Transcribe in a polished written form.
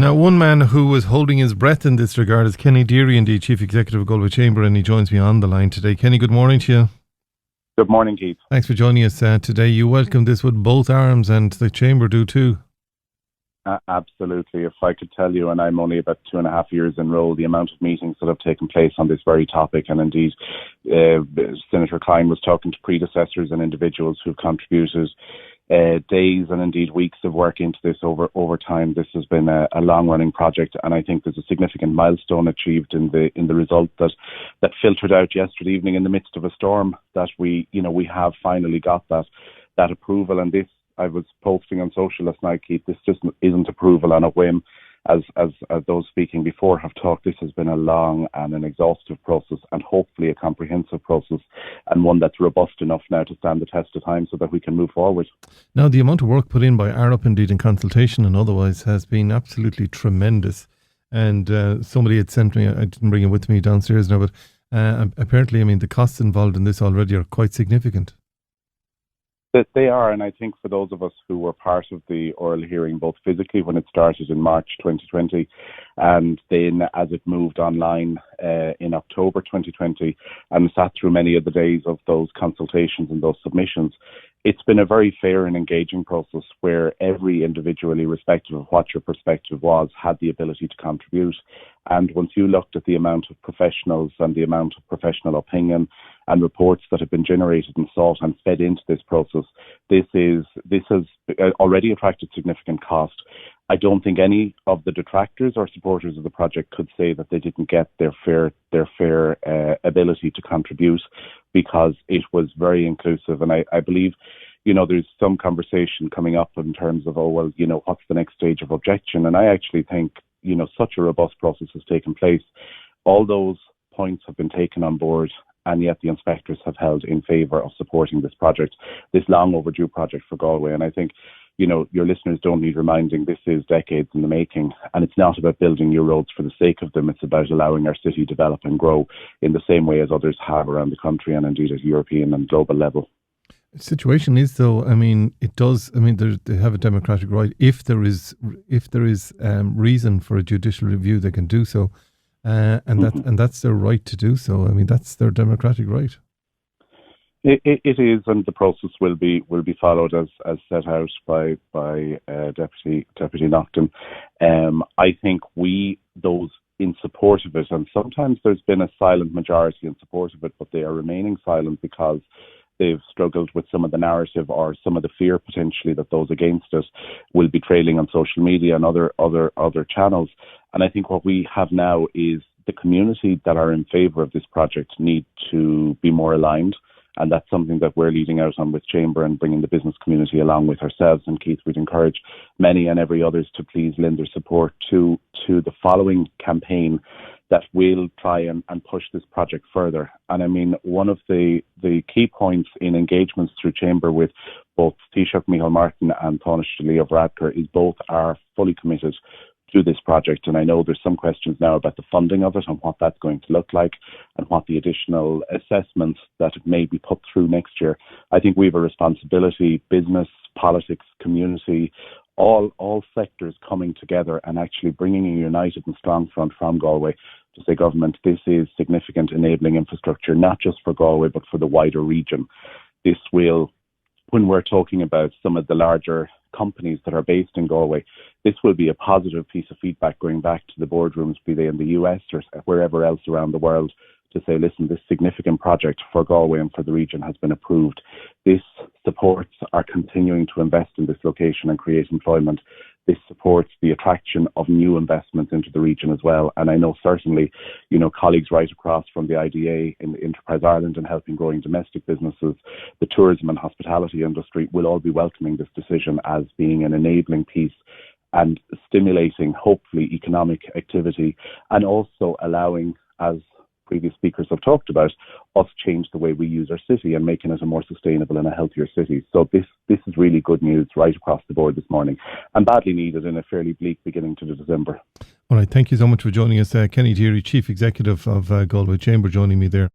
Now, one man who was holding his breath in this regard is Kenny Deary, indeed, Chief Executive of Galway Chamber, and he joins me on the line today. Kenny, good morning to you. Good morning, Keith. Thanks for joining us today. You welcome this with both arms, and the Chamber do too. Absolutely. If I could tell you, and I'm only about 2.5 years in role, the amount of meetings that have taken place on this very topic, and indeed Senator Klein was talking to predecessors and individuals who've contributed days and indeed weeks of work into this over time. This has been a long-running project, and I think there's a significant milestone achieved in the result that filtered out yesterday evening in the midst of a storm, that we have finally got that approval. And this, I was posting on social last night, Keith, this just isn't approval on a whim. As those speaking before have talked, this has been a long and an exhaustive process, and hopefully a comprehensive process, and one that's robust enough now to stand the test of time so that we can move forward. Now, the amount of work put in by ARUP, indeed, in consultation and otherwise, has been absolutely tremendous. And somebody had sent me, I didn't bring it with me downstairs now, but apparently, I mean, the costs involved in this already are quite significant. They are, and I think for those of us who were part of the oral hearing, both physically when it started in March 2020, and then as it moved online in October 2020, and sat through many of the days of those consultations and those submissions, it's been a very fair and engaging process where every individual, irrespective of what your perspective was, had the ability to contribute. And once you looked at the amount of professionals and the amount of professional opinion and reports that have been generated and sought and fed into this process, this has already attracted significant cost. I don't think any of the detractors or supporters of the project could say that they didn't get their fair ability to contribute, because it was very inclusive. And I believe, there's some conversation coming up in terms of, what's the next stage of objection? And I actually think, such a robust process has taken place. All those points have been taken on board, and yet the inspectors have held in favour of supporting this project, this long overdue project for Galway. And I think, your listeners don't need reminding, this is decades in the making, and it's not about building new roads for the sake of them. It's about allowing our city to develop and grow in the same way as others have around the country, and indeed at European and global level. The situation is, though, they have a democratic right. If there is reason for a judicial review, they can do so, and that's their right to do so. I mean, that's their democratic right. It is, and the process will be followed as set out by Deputy Naughton. I think those in support of it, and sometimes there's been a silent majority in support of it, but they are remaining silent because they've struggled with some of the narrative or some of the fear potentially that those against it will be trailing on social media and other channels. And I think what we have now is the community that are in favour of this project need to be more aligned. And that's something that we're leading out on with Chamber and bringing the business community along with ourselves. And Keith, we'd encourage many and every others to please lend their support to the following campaign that will try and push this project further. And I mean, one of the key points in engagements through Chamber with both Taoiseach Micheál Martin and Tánaiste Leo Varadkar is both are fully committed to this project. And I know there's some questions now about the funding of it and what that's going to look like and what the additional assessments that may be put through next year. I think we have a responsibility, business, politics, community, all sectors coming together and actually bringing a united and strong front from Galway to say, government, this is significant enabling infrastructure, not just for Galway, but for the wider region. This will, when we're talking about some of the larger companies that are based in Galway, this will be a positive piece of feedback going back to the boardrooms, be they in the US or wherever else around the world, to say, listen, this significant project for Galway and for the region has been approved. This supports our continuing to invest in this location and create employment. This supports the attraction of new investments into the region as well. And I know certainly, colleagues right across from the IDA in Enterprise Ireland and helping growing domestic businesses, the tourism and hospitality industry will all be welcoming this decision as being an enabling piece and stimulating, hopefully, economic activity, and also allowing, as previous speakers have talked about, us change the way we use our city and making it a more sustainable and a healthier city. So this is really good news right across the board this morning, and badly needed in a fairly bleak beginning to December. All right, thank you so much for joining us. Kenny Deary, Chief Executive of Galway Chamber, joining me there.